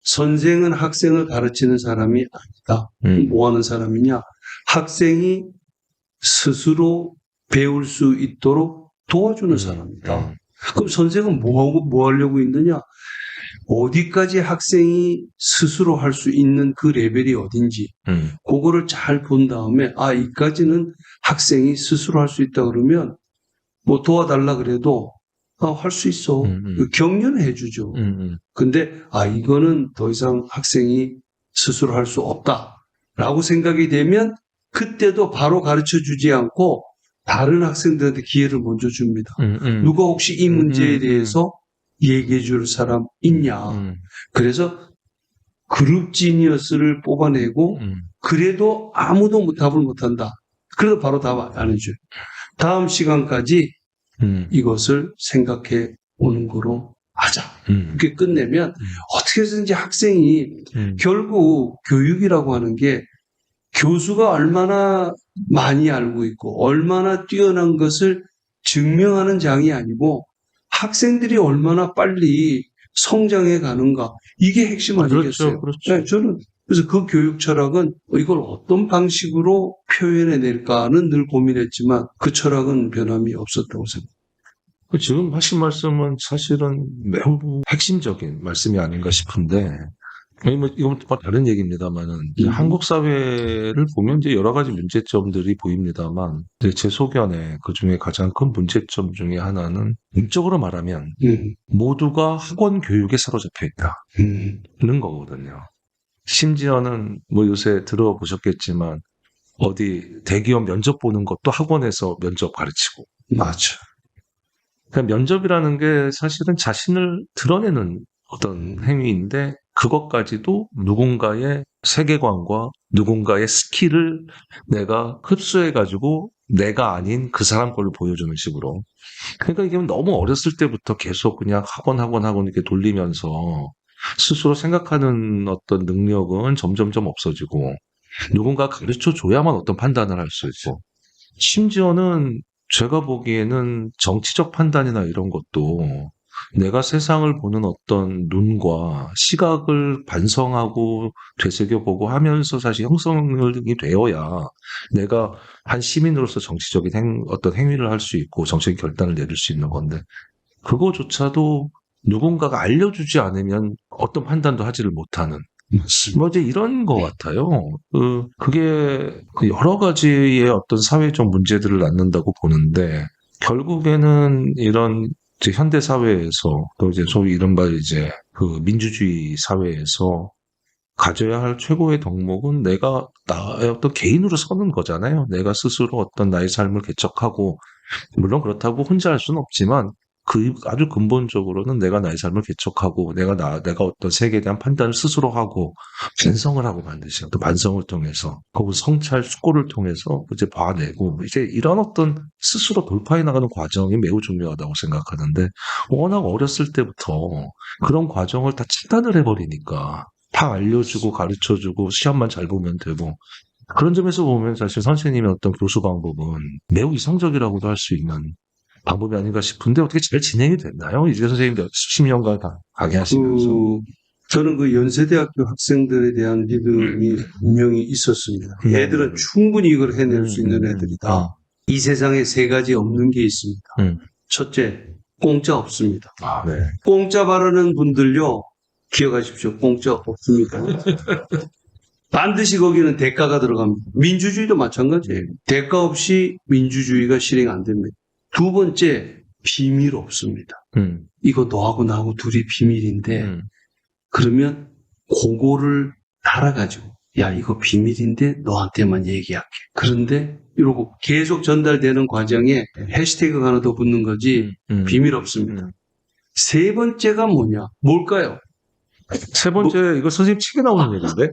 선생은 학생을 가르치는 사람이 아니다. 뭐 하는 사람이냐? 학생이 스스로 배울 수 있도록 도와주는 사람이다. 그럼 선생은 뭐 하려고 있느냐? 어디까지 학생이 스스로 할 수 있는 그 레벨이 어딘지 그거를 잘 본 다음에 이까지는 학생이 스스로 할 수 있다 그러면 뭐 도와달라 그래도 할 수 있어. 격려해 주죠. 근데 이거는 더 이상 학생이 스스로 할 수 없다라고 생각이 되면 그때도 바로 가르쳐 주지 않고 다른 학생들한테 기회를 먼저 줍니다. 누가 혹시 이 문제에 대해서 얘기해 줄 사람 있냐. 그래서 그룹 지니어스를 뽑아내고 그래도 아무도 답을 못한다. 그래도 바로 답 안 해줘요. 다음 시간까지 이것을 생각해 오는 거로 하자. 이렇게 끝내면 어떻게 해서든지 학생이 결국 교육이라고 하는 게 교수가 얼마나 많이 알고 있고 얼마나 뛰어난 것을 증명하는 장이 아니고 학생들이 얼마나 빨리 성장해 가는가 이게 핵심 아니겠어요? 그렇죠. 네, 저는 그래서 그 교육 철학은 이걸 어떤 방식으로 표현해낼까는 늘 고민했지만 그 철학은 변함이 없었다고 생각합니다. 지금 하신 말씀은 사실은 매우 핵심적인 말씀이 아닌가 싶은데, 이건 다른 얘기입니다만은, 한국 사회를 보면 이제 여러 가지 문제점들이 보입니다만, 이제 제 소견에 그 중에 가장 큰 문제점 중에 하나는, 인적으로 말하면, 모두가 학원 교육에 사로잡혀 있다는 거거든요. 심지어는 뭐 요새 들어보셨겠지만, 어디 대기업 면접 보는 것도 학원에서 면접 가르치고. 맞아. 그러니까 면접이라는 게 사실은 자신을 드러내는 어떤 행위인데 그것까지도 누군가의 세계관과 누군가의 스킬을 내가 흡수해가지고 내가 아닌 그 사람 걸 보여주는 식으로. 그러니까 이게 너무 어렸을 때부터 계속 그냥 학원 이렇게 돌리면서 스스로 생각하는 어떤 능력은 점점점 없어지고 누군가 가르쳐 줘야만 어떤 판단을 할 수 있고 심지어는 제가 보기에는 정치적 판단이나 이런 것도 내가 세상을 보는 어떤 눈과 시각을 반성하고 되새겨보고 하면서 사실 형성이 되어야 내가 한 시민으로서 정치적인 어떤 행위를 할 수 있고 정치적 결단을 내릴 수 있는 건데 그거조차도 누군가가 알려주지 않으면 어떤 판단도 하지를 못하는 뭐 이제 이런 것 같아요. 그게 여러 가지의 어떤 사회적 문제들을 낳는다고 보는데 결국에는 이런 이제 현대 사회에서 또 이제 소위 이른바 이제 그 민주주의 사회에서 가져야 할 최고의 덕목은 내가 나의 어떤 개인으로 서는 거잖아요. 내가 스스로 어떤 나의 삶을 개척하고 물론 그렇다고 혼자 할 수는 없지만 그 아주 근본적으로는 내가 나의 삶을 개척하고 내가 어떤 세계에 대한 판단을 스스로 하고 반성을 하고 반드시 또 반성을 통해서 혹은 성찰 숙고를 통해서 이제 봐내고 이제 이런 어떤 스스로 돌파해 나가는 과정이 매우 중요하다고 생각하는데 워낙 어렸을 때부터 그런 과정을 다 차단을 해버리니까 다 알려주고 가르쳐주고 시험만 잘 보면 되고 그런 점에서 보면 사실 선생님의 어떤 교수 방법은 매우 이상적이라고도 할 수 있는 방법이 아닌가 싶은데 어떻게 잘 진행이 됐나요? 이재 선생님도 수십 년간 강의하시면서. 저는 그 연세대학교 학생들에 대한 믿음이 분명히 있었습니다. 애들은 충분히 이걸 해낼 수 있는 애들이다. 이 세상에 세 가지 없는 게 있습니다. 첫째, 공짜 없습니다. 네. 공짜 바르는 분들요, 기억하십시오. 공짜 없습니다. 반드시 거기는 대가가 들어갑니다. 민주주의도 마찬가지예요. 대가 없이 민주주의가 실행 안 됩니다. 두 번째, 비밀 없습니다. 이거 너하고 나하고 둘이 비밀인데 그러면 그거를 달아가지고 야 이거 비밀인데 너한테만 얘기할게. 그런데 이러고 계속 전달되는 과정에 해시태그가 하나 더 붙는 거지 비밀 없습니다. 세 번째가 뭐냐? 뭘까요? 세 번째 이거 선생님 책에 나오는 얘기인데?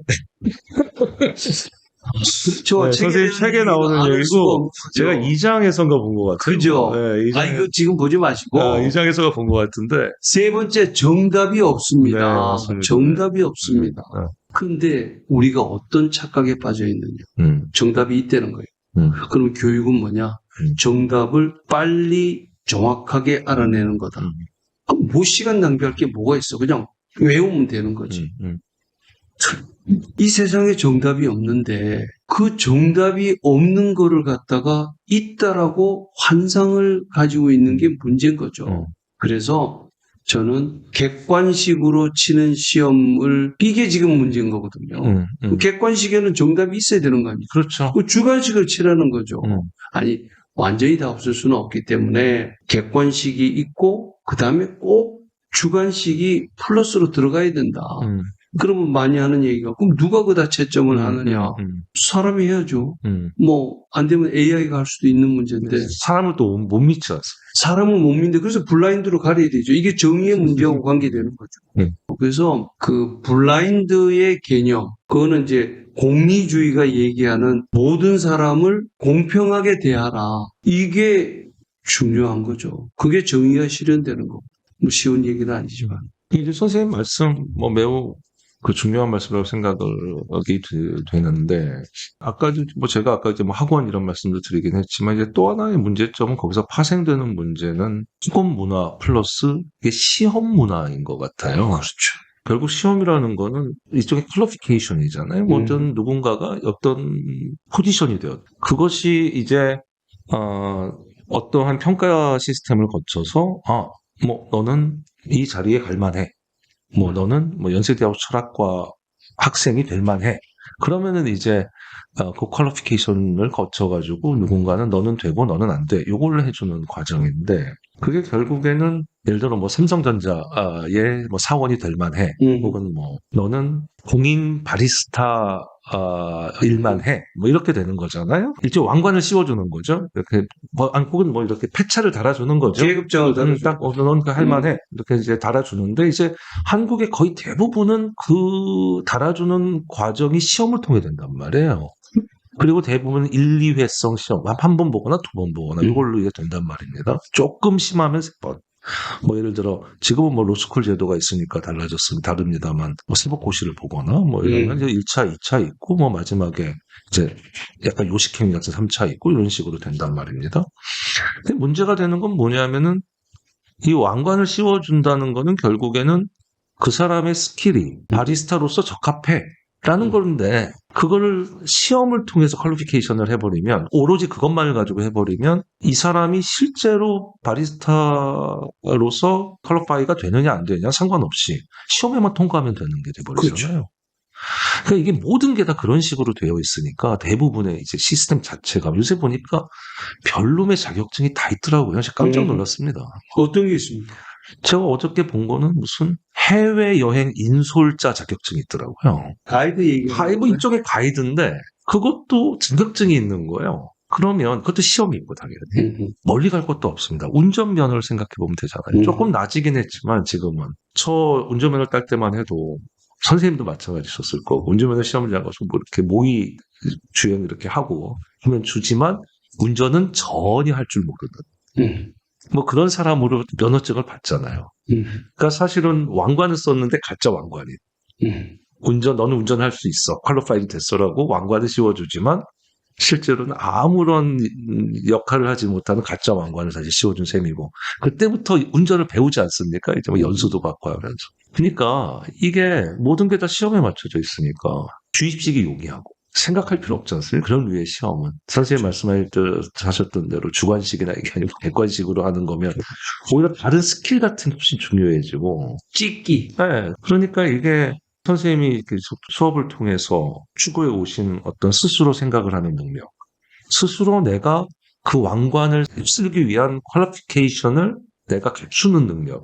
그렇죠. 선생님 책에 나오는 얘기고 제가 2장에선가 본 것 같아요. 그죠. 네, 이거 지금 보지 마시고 2장에서가 본 것 같은데 세 번째 정답이 없습니다. 네, 맞습니다. 정답이 없습니다. 그런데 우리가 어떤 착각에 빠져 있느냐. 정답이 있다는 거예요. 그럼 교육은 뭐냐? 정답을 빨리 정확하게 알아내는 거다. 뭐 시간 낭비할 게 뭐가 있어. 그냥 외우면 되는 거지. 이 세상에 정답이 없는데 그 정답이 없는 거를 갖다가 있다라고 환상을 가지고 있는 게 문제인 거죠. 그래서 저는 객관식으로 치는 시험을 이게 지금 문제인 거거든요. 그 객관식에는 정답이 있어야 되는 거 아니에요. 그렇죠. 그 주관식을 치라는 거죠. 아니 완전히 다 없을 수는 없기 때문에 객관식이 있고 그 다음에 꼭 주관식이 플러스로 들어가야 된다. 그러면 많이 하는 얘기가 그럼 누가 그다 채점을 하느냐. 사람이 해야죠. 뭐 안 되면 AI가 할 수도 있는 문제인데 사람을 또 못 믿지 않습니까? 사람은 못 믿는데 그래서 블라인드로 가려야 되죠. 이게 정의의 문제하고 관계되는 거죠. 그래서 그 블라인드의 개념 그거는 이제 공리주의가 얘기하는 모든 사람을 공평하게 대하라. 이게 중요한 거죠. 그게 정의가 실현되는 거고. 뭐 쉬운 얘기는 아니지만. 이제 선생님 말씀 뭐 매우 그 중요한 말씀이라고 생각이 되는데 아까 뭐 제가 아까 이제 뭐 학원 이런 말씀도 드리긴 했지만 이제 또 하나의 문제점은 거기서 파생되는 문제는 학원 문화 플러스 이게 시험 문화인 것 같아요. 그렇죠. 결국 시험이라는 거는 일종의 퀄리피케이션이잖아요. 어떤 누군가가 어떤 포지션이 되었. 그것이 이제 어떠한 평가 시스템을 거쳐서 뭐 너는 이 자리에 갈 만해. 뭐 너는 뭐 연세대학 철학과 학생이 될 만해. 그러면은 이제 그 퀄리피케이션을 거쳐가지고 누군가는 너는 되고 너는 안 돼. 요걸 해주는 과정인데 그게 결국에는 예를 들어 뭐 삼성전자의 뭐 사원이 될 만해. 혹은 뭐 너는 공인 바리스타 일만 해. 뭐 이렇게 되는 거잖아요. 일종의 왕관을 씌워주는 거죠. 이렇게 뭐 혹은 뭐 이렇게 패차를 달아주는 거죠. 계급장을 달아주는 딱 넌 할 만해. 이렇게 이제 달아주는데 이제 한국의 거의 대부분은 그 달아주는 과정이 시험을 통해 된단 말이에요. 그리고 대부분 1, 2회성 시험 한 번 보거나 두 번 보거나 이걸로 이게 된단 말입니다. 조금 심하면 3번. 뭐 예를 들어 지금은 뭐 로스쿨 제도가 있으니까 다릅니다만 뭐 세법고시를 보거나 뭐 이러면 이제 1차, 2차 있고 뭐 마지막에 이제 약간 요식행위 같은 3차 있고 이런 식으로 된단 말입니다. 근데 문제가 되는 건 뭐냐면은 이 왕관을 씌워준다는 거는 결국에는 그 사람의 스킬이 바리스타로서 적합해. 라는 건데 그거를 시험을 통해서 퀄리피케이션을 해버리면 오로지 그것만을 가지고 해버리면 이 사람이 실제로 바리스타로서 퀄리파이가 되느냐 안 되느냐 상관없이 시험에만 통과하면 되는 게 돼버리잖아요. 그렇죠. 그러니까 이게 모든 게 다 그런 식으로 되어 있으니까 대부분의 이제 시스템 자체가 요새 보니까 별놈의 자격증이 다 있더라고요. 제가 깜짝 놀랐습니다. 어떤 게 있습니까? 제가 어저께 본 거는 무슨 해외여행 인솔자 자격증이 있더라고요. 가이드 얘기. 뭐 일종의 가이드인데 그것도 자격증이 있는 거예요. 그러면 그것도 시험이 있고 당연히 멀리 갈 것도 없습니다. 운전면허를 생각해 보면 되잖아요. 조금 낮이긴 했지만 지금은 저 운전면허 딸 때만 해도 선생님도 마찬가지셨을 거고 운전면허 시험을 가서 뭐 이렇게 모의 주행 이렇게 하고 하면 주지만 운전은 전혀 할 줄 모르는 뭐 그런 사람으로 면허증을 받잖아요. 그러니까 사실은 왕관을 썼는데 가짜 왕관이. 너는 운전할 수 있어. 퀄리파이드 됐어라고 왕관을 씌워주지만 실제로는 아무런 역할을 하지 못하는 가짜 왕관을 사실 씌워준 셈이고 그때부터 운전을 배우지 않습니까? 이제 뭐 연수도 받고 하면서. 그러니까 이게 모든 게 다 시험에 맞춰져 있으니까 주입식이 용이하고 생각할 필요 없지 않습니까? 그런 류의 시험은. 선생님 말씀하셨던 대로 주관식이나 이게 아니고 객관식으로 하는 거면 오히려 다른 스킬 같은 게 훨씬 중요해지고. 찍기. 네. 그러니까 이게 선생님이 수업을 통해서 추구해 오신 어떤 스스로 생각을 하는 능력. 스스로 내가 그 왕관을 휩쓸기 위한 퀄리피케이션을 내가 갖추는 능력.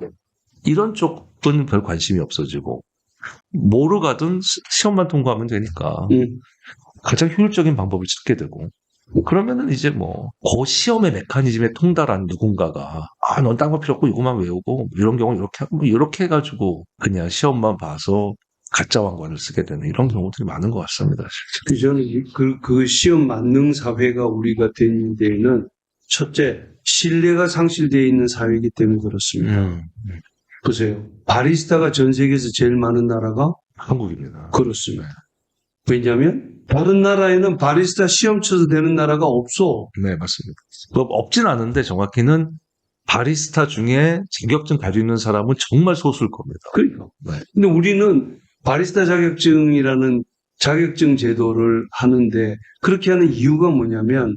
이런 쪽은 별 관심이 없어지고. 뭐로 가든 시험만 통과하면 되니까. 가장 효율적인 방법을 찾게 되고 그러면은 이제 뭐 그 시험의 메커니즘에 통달한 누군가가 넌 딴 거 필요 없고 이거만 외우고 이런 경우 이렇게 하고 이렇게 해가지고 그냥 시험만 봐서 가짜 왕관을 쓰게 되는 이런 경우들이 많은 것 같습니다. 저는 그 시험 만능 사회가 우리가 된 데에는 첫째 신뢰가 상실되어 있는 사회이기 때문에 그렇습니다. 보세요. 바리스타가 전 세계에서 제일 많은 나라가 한국입니다. 그렇습니다. 왜냐하면 다른 나라에는 바리스타 시험 쳐서 되는 나라가 없어. 네, 맞습니다. 없진 않은데 정확히는 바리스타 중에 자격증 가지고 있는 사람은 정말 소수일 겁니다. 그러니까. 네. 근데 우리는 바리스타 자격증이라는 자격증 제도를 하는데 그렇게 하는 이유가 뭐냐면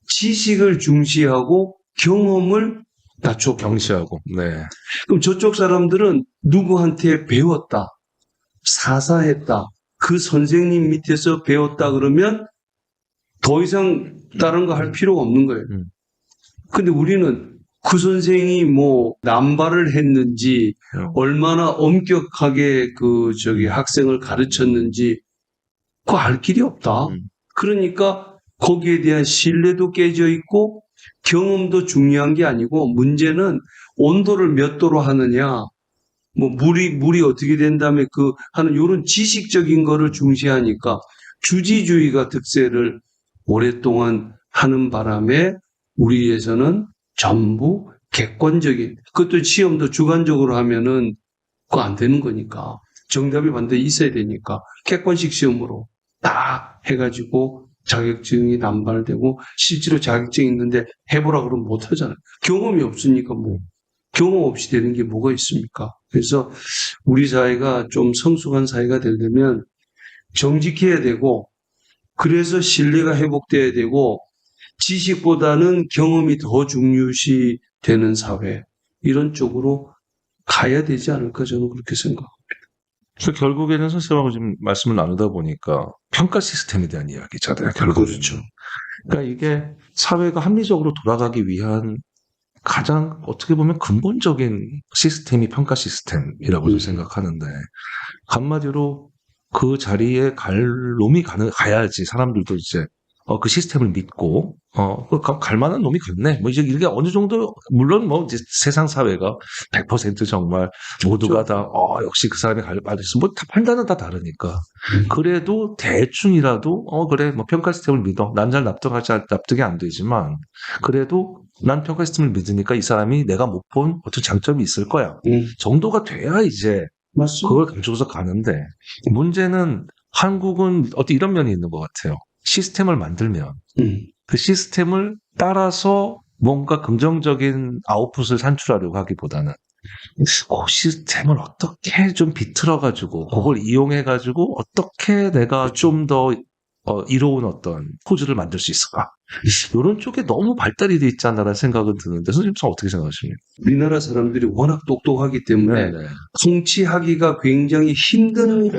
지식을 중시하고 경험을 낮춰 경시하고. 네. 그럼 저쪽 사람들은 누구한테 배웠다, 사사했다, 그 선생님 밑에서 배웠다 그러면 더 이상 다른 거 할 필요가 없는 거예요. 근데 우리는 그 선생이 뭐 남발을 했는지 얼마나 엄격하게 학생을 가르쳤는지 그거 알 길이 없다. 그러니까 거기에 대한 신뢰도 깨져 있고 경험도 중요한 게 아니고 문제는 온도를 몇 도로 하느냐, 뭐 물이 어떻게 된 다음에 하는 이런 지식적인 거를 중시하니까 주지주의가 득세를 오랫동안 하는 바람에 우리에서는 전부 객관적인, 그것도 시험도 주관적으로 하면은 그거 안 되는 거니까 정답이 반드시 있어야 되니까 객관식 시험으로 딱 해가지고 자격증이 남발되고 실제로 자격증이 있는데 해보라 그러면 못 하잖아요. 경험이 없으니까 뭐 경험 없이 되는 게 뭐가 있습니까? 그래서 우리 사회가 좀 성숙한 사회가 되려면 정직해야 되고 그래서 신뢰가 회복돼야 되고 지식보다는 경험이 더 중요시 되는 사회 이런 쪽으로 가야 되지 않을까 저는 그렇게 생각합니다. 그래서 결국에는 선생님하고 지금 말씀을 나누다 보니까 평가 시스템에 대한 이야기잖아요. 결국은. 그렇죠. 그러니까 이게 사회가 합리적으로 돌아가기 위한 가장 어떻게 보면 근본적인 시스템이 평가 시스템이라고 저는 생각하는데 한마디로 그 자리에 갈 놈이 가야지 사람들도 이제 그 시스템을 믿고 갈 만한 놈이 갔네. 뭐 이제 이게 어느 정도 물론 뭐 이제 세상 사회가 100% 정말 모두가 다 역시 그 사람이 갈 말했어. 뭐 다 판단은 다 다르니까. 그래도 대충이라도 그래 뭐 평가 시스템을 믿어. 난 잘 납득이 안 되지만 그래도 난 평가 시스템을 믿으니까 이 사람이 내가 못 본 어떤 장점이 있을 거야. 정도가 돼야 이제 맞습니다. 그걸 가지고서 가는데 문제는 한국은 어떤 이런 면이 있는 것 같아요. 시스템을 만들면 그 시스템을 따라서 뭔가 긍정적인 아웃풋을 산출하려고 하기보다는 그 시스템을 어떻게 좀 비틀어가지고 그걸 이용해가지고 어떻게 내가 좀 더 이로운 어떤 포즈를 만들 수 있을까? 이런 쪽에 너무 발달이 돼 있지 않나라는 생각은 드는데 선생님 어떻게 생각하십니까? 우리나라 사람들이 워낙 똑똑하기 때문에 네네. 통치하기가 굉장히 힘든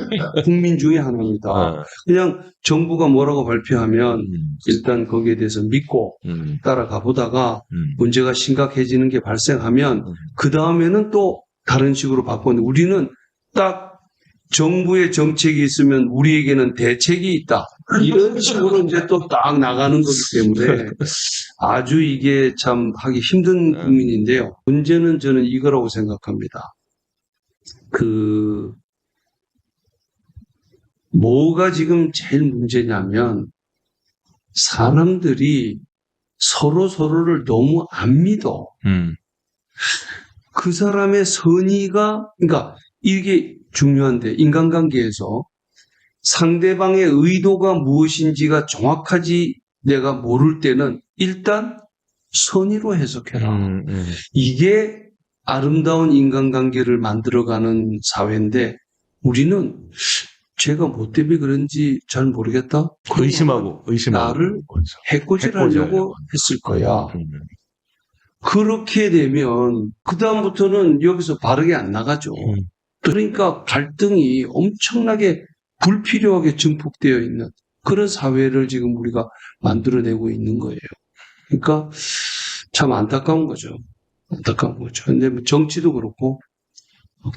국민 중에 하나입니다. 그냥 정부가 뭐라고 발표하면 일단 거기에 대해서 믿고 따라가 보다가 문제가 심각해지는 게 발생하면 그 다음에는 또 다른 식으로 바꾸는데 우리는 딱 정부의 정책이 있으면 우리에게는 대책이 있다. 이런 식으로 이제 또 딱 나가는 거기 때문에 아주 이게 참 하기 힘든 국민인데요. 문제는 저는 이거라고 생각합니다. 뭐가 지금 제일 문제냐면 사람들이 서로를 너무 안 믿어. 그 사람의 선의가, 그러니까 이게 중요한데 인간관계에서 상대방의 의도가 무엇인지가 정확하지 내가 모를 때는 일단 선의로 해석해라. 이게 아름다운 인간관계를 만들어가는 사회인데 우리는 제가 뭐 때문에 그런지 잘 모르겠다. 의심하고 나를 해코지하려고 했을 거야. 그렇게 되면 그 다음부터는 여기서 바르게 안 나가죠. 그러니까 갈등이 엄청나게 불필요하게 증폭되어 있는 그런 사회를 지금 우리가 만들어내고 있는 거예요. 그러니까 참 안타까운 거죠. 안타까운 거죠. 근데 뭐 정치도 그렇고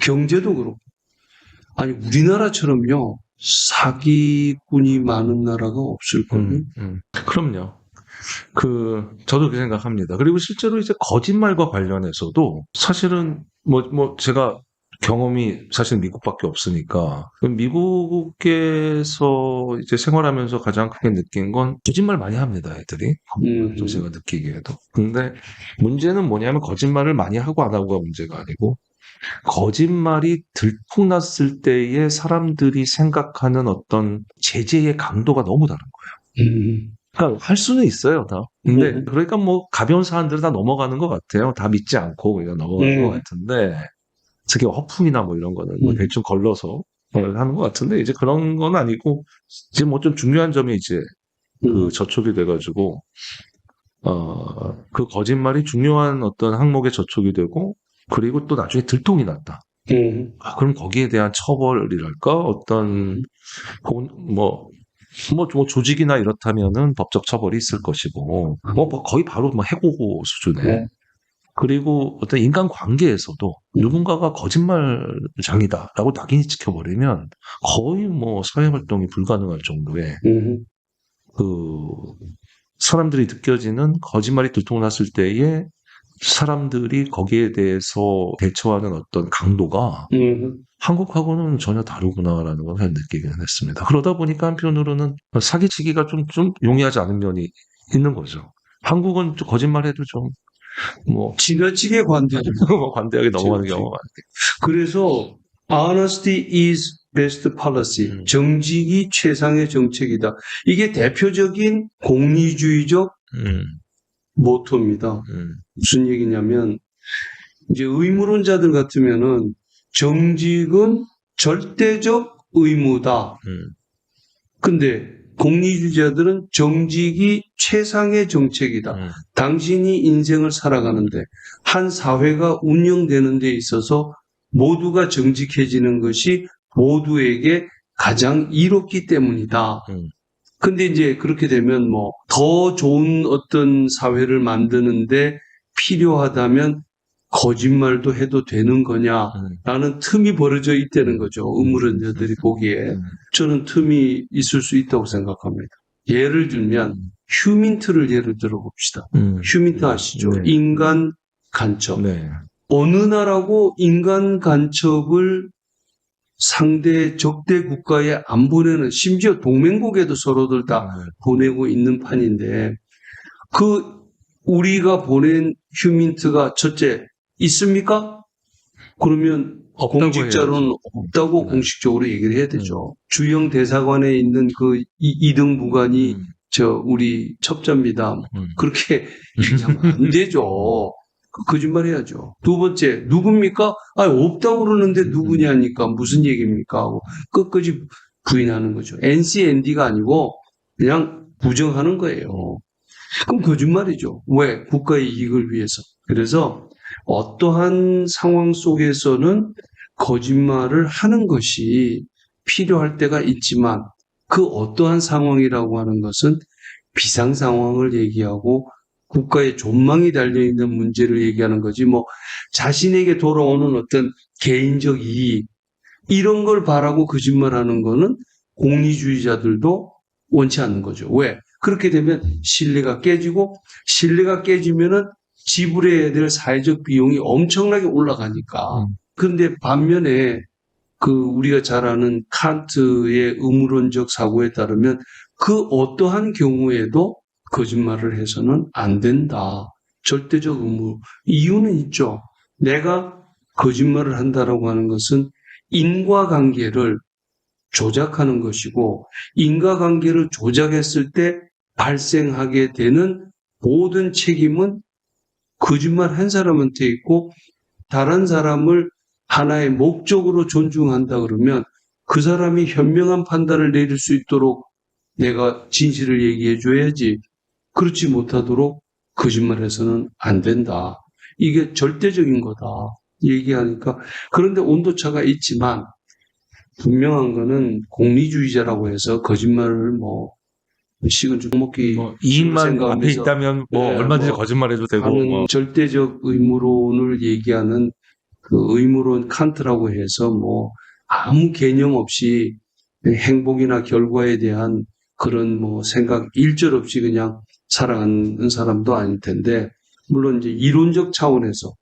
경제도 그렇고 아니 우리나라처럼요 사기꾼이 많은 나라가 없을 거예요. 그럼요. 저도 그렇게 생각합니다. 그리고 실제로 이제 거짓말과 관련해서도 사실은 제가 경험이 사실 미국밖에 없으니까 미국에서 이제 생활하면서 가장 크게 느낀 건 거짓말 많이 합니다, 애들이. 좀 제가 느끼기에도. 근데 문제는 뭐냐면 거짓말을 많이 하고 안 하고가 문제가 아니고 거짓말이 들통났을 때의 사람들이 생각하는 어떤 제재의 강도가 너무 다른 거예요. 그러니까 할 수는 있어요, 다. 근데 그러니까 뭐 가벼운 사안들은 다 넘어가는 것 같아요. 다 믿지 않고 그냥 넘어가는 것 같은데 특히 허풍이나 뭐 이런 거는 뭐 대충 걸러서 하는 것 같은데 이제 그런 건 아니고 이제 뭐 좀 중요한 점이 이제 그 저촉이 돼가지고 그 거짓말이 중요한 어떤 항목에 저촉이 되고 그리고 또 나중에 들통이 났다. 그럼 거기에 대한 처벌이랄까 어떤 혹은 뭐 조직이나 이렇다면은 법적 처벌이 있을 것이고 뭐 거의 바로 뭐 해고 수준에 그리고 어떤 인간 관계에서도 누군가가 거짓말장이다라고 낙인이 찍혀버리면 거의 뭐 사회 활동이 불가능할 정도의 그 사람들이 느껴지는 거짓말이 들통났을 때에 사람들이 거기에 대해서 대처하는 어떤 강도가 한국하고는 전혀 다르구나라는 걸 느끼기는 했습니다. 그러다 보니까 한편으로는 사기치기가 좀 용이하지 않은 면이 있는 거죠. 한국은 좀 거짓말해도 좀 지나치게 관대하게 넘어가는 경우가 많아요. 그래서 honesty is best policy. 정직이 최상의 정책이다. 이게 대표적인 공리주의적 모토입니다. 무슨 얘기냐면 이제 의무론자들 같으면은 정직은 절대적 의무다. 근데 공리주의자들은 정직이 최상의 정책이다. 당신이 인생을 살아가는데 한 사회가 운영되는 데 있어서 모두가 정직해지는 것이 모두에게 가장 이롭기 때문이다. 근데 이제 그렇게 되면 뭐 더 좋은 어떤 사회를 만드는데 필요하다면 거짓말도 해도 되는 거냐라는 틈이 벌어져 있다는 거죠. 의무론자들이 보기에. 저는 틈이 있을 수 있다고 생각합니다. 예를 들면 휴민트를 예를 들어봅시다. 휴민트 아시죠? 네. 인간 간첩. 네. 어느 나라고 인간 간첩을 상대 적대 국가에 안 보내는, 심지어 동맹국에도 서로들 다 보내고 있는 판인데, 우리가 보낸 휴민트가 첫째, 있습니까? 그러면 공직자로는 없다고 공식적으로 얘기를 해야 되죠. 주영 대사관에 있는 그 이등 부관이 우리 첩자입니다. 그렇게 얘기하면 안 되죠. 거짓말 해야죠. 두 번째, 누굽니까? 없다고 그러는데 누구냐니까 무슨 얘기입니까? 하고 끝까지 부인하는 거죠. NCND가 아니고 그냥 부정하는 거예요. 그럼 거짓말이죠. 왜? 국가의 이익을 위해서. 그래서 어떠한 상황 속에서는 거짓말을 하는 것이 필요할 때가 있지만 그 어떠한 상황이라고 하는 것은 비상 상황을 얘기하고 국가의 존망이 달려있는 문제를 얘기하는 거지 뭐 자신에게 돌아오는 어떤 개인적 이익 이런 걸 바라고 거짓말하는 거는 공리주의자들도 원치 않는 거죠. 왜? 그렇게 되면 신뢰가 깨지고 신뢰가 깨지면은 지불해야 될 사회적 비용이 엄청나게 올라가니까. 그런데 반면에 우리가 잘 아는 칸트의 의무론적 사고에 따르면 그 어떠한 경우에도 거짓말을 해서는 안 된다. 절대적 의무. 이유는 있죠. 내가 거짓말을 한다라고 하는 것은 인과관계를 조작하는 것이고 인과관계를 조작했을 때 발생하게 되는 모든 책임은 거짓말 한 사람한테 있고 다른 사람을 하나의 목적으로 존중한다 그러면 그 사람이 현명한 판단을 내릴 수 있도록 내가 진실을 얘기해 줘야지. 그렇지 못하도록 거짓말해서는 안 된다. 이게 절대적인 거다. 얘기하니까. 그런데 온도차가 있지만 분명한 거는 공리주의자라고 해서 거짓말을 식은 죽 먹기 이익만 앞에 있다면 얼마든지 거짓말해도 되고 하는 절대적 의무론을 얘기하는 그 의무론 칸트라고 해서 아무 개념 없이 행복이나 결과에 대한 그런 생각 일절 없이 그냥 살아가는 사람도 아닐 텐데 물론 이제 이론적 차원에서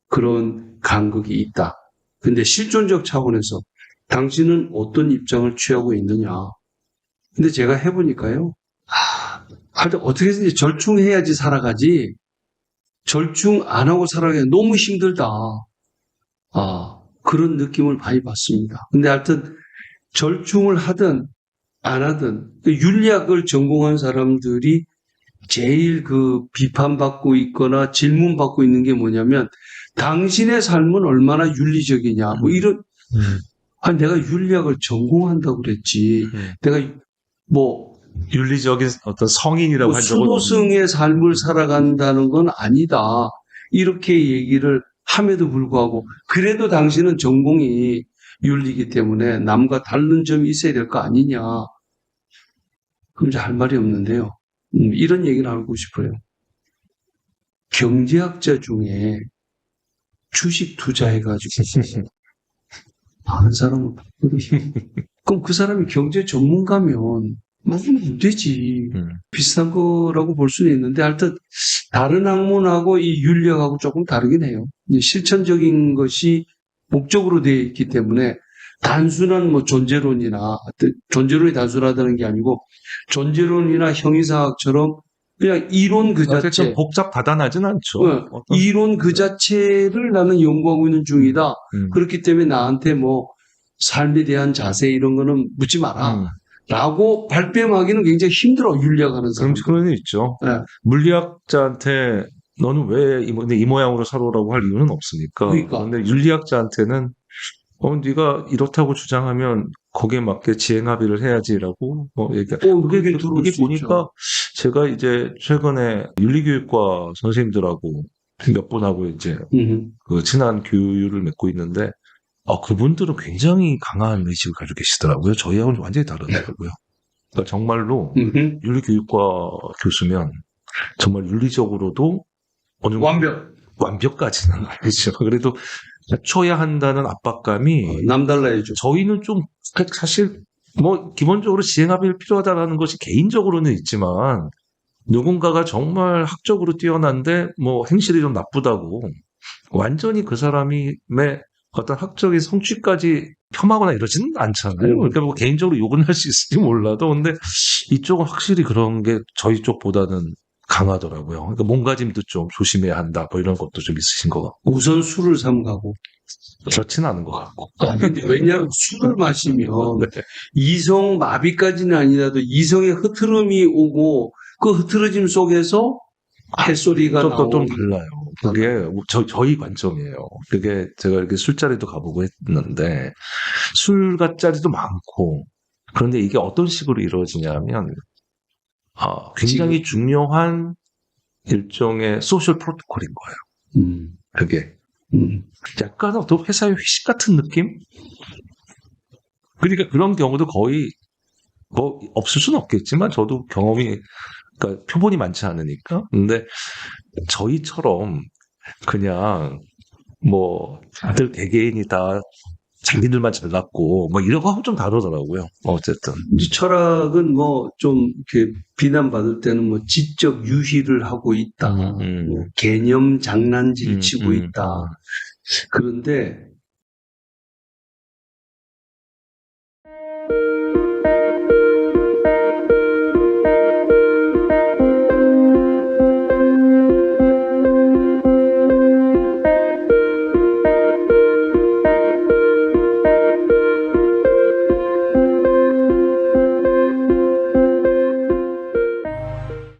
그런 간극이 있다. 근데 실존적 차원에서 당신은 어떤 입장을 취하고 있느냐. 근데 제가 해보니까요. 하여튼 어떻게든지 절충해야지 살아가지. 절충 안 하고 살아가기 너무 힘들다. 그런 느낌을 많이 받습니다. 근데 하여튼 절충을 하든 안 하든 윤리학을 전공한 사람들이 제일 비판받고 있거나 질문받고 있는 게 뭐냐면 당신의 삶은 얼마나 윤리적이냐. 이런 아니, 내가 윤리학을 전공한다고 그랬지. 내가 뭐 윤리적인 어떤 성인이라고 한 적은 없는. 수도승의 삶을 살아간다는 건 아니다. 이렇게 얘기를 함에도 불구하고 그래도 당신은 전공이 윤리이기 때문에 남과 다른 점이 있어야 될 거 아니냐. 그럼 이제 할 말이 없는데요. 이런 얘기를 하고 싶어요. 경제학자 중에 주식 투자해가지고 하는 사람은 봤거든요. 그럼 그 사람이 경제 전문가면 안 되지. 비슷한 거라고 볼 수는 있는데 하여튼 다른 학문하고 이 윤리학하고 조금 다르긴 해요. 실천적인 것이 목적으로 되어 있기 때문에 단순한 뭐 존재론이 단순하다는 게 아니고 존재론이나 형이사학처럼 그냥 이론 그 자체, 어쨌든 복잡 다단하진 않죠. 이론 그 자체를 나는 연구하고 있는 중이다. 그렇기 때문에 나한테 뭐 삶에 대한 자세 이런 거는 묻지 마라. 라고 발뺌하기는 굉장히 힘들어, 윤리학하는 사람. 그런 게 있죠. 네. 물리학자한테 너는 왜 이 모양으로 살아라고 할 이유는 없으니까. 그러니까. 그런데 윤리학자한테는 네가 이렇다고 주장하면 거기에 맞게 지행합의를 해야지라고 얘기해. 그게 보니까 제가 이제 최근에 윤리교육과 선생님들하고 몇 분하고 이제 그 친한 교류를 맺고 있는데 그분들은 굉장히 강한 의식을 가지고 계시더라고요. 저희하고는 완전히 다르더라고요. 그러니까 정말로 윤리교육과 교수면 정말 윤리적으로도 어느 정도 완벽까지는 아니죠. 그래도 갖춰야 한다는 압박감이 남달라야죠. 저희는 좀 사실 뭐 기본적으로 지행합의를 필요하다라는 것이 개인적으로는 있지만 누군가가 정말 학적으로 뛰어난데 뭐 행실이 좀 나쁘다고 완전히 그 사람의 어떤 학적인 성취까지 폄하거나 이러지는 않잖아요. 그러니까 뭐 개인적으로 욕은 할 수 있을지 몰라도 근데 이쪽은 확실히 그런 게 저희 쪽보다는 강하더라고요. 그러니까 몸가짐도 좀 조심해야 한다. 뭐 이런 것도 좀 있으신 것 같고. 우선 술을 삼가고. 그렇진 않은 것 같고. 왜냐하면 술을 마시면 네. 이성 마비까지는 아니라도 이성의 흐트름이 오고 그 흐트러짐 속에서 햇소리가 좀 나오고. 달라요. 그게 저희 관점이에요. 그게 제가 이렇게 술자리도 가보고 했는데 술자리도 많고 그런데 이게 어떤 식으로 이루어지냐면 굉장히 중요한 일종의 소셜 프로토콜인 거예요. 그게 약간 어떤 회사의 회식 같은 느낌? 그러니까 그런 경우도 거의 뭐 없을 수는 없겠지만 저도 경험이 그러니까 표본이 많지 않으니까. 근데 저희처럼 그냥 뭐 다들 개개인이다. 자기들만 잘났고 뭐 이런 거하고 좀 다르더라고요. 어쨌든 이 철학은 뭐 좀 이렇게 비난받을 때는 뭐 지적 유희를 하고 있다, 뭐 개념 장난질 치고 있다. 그런데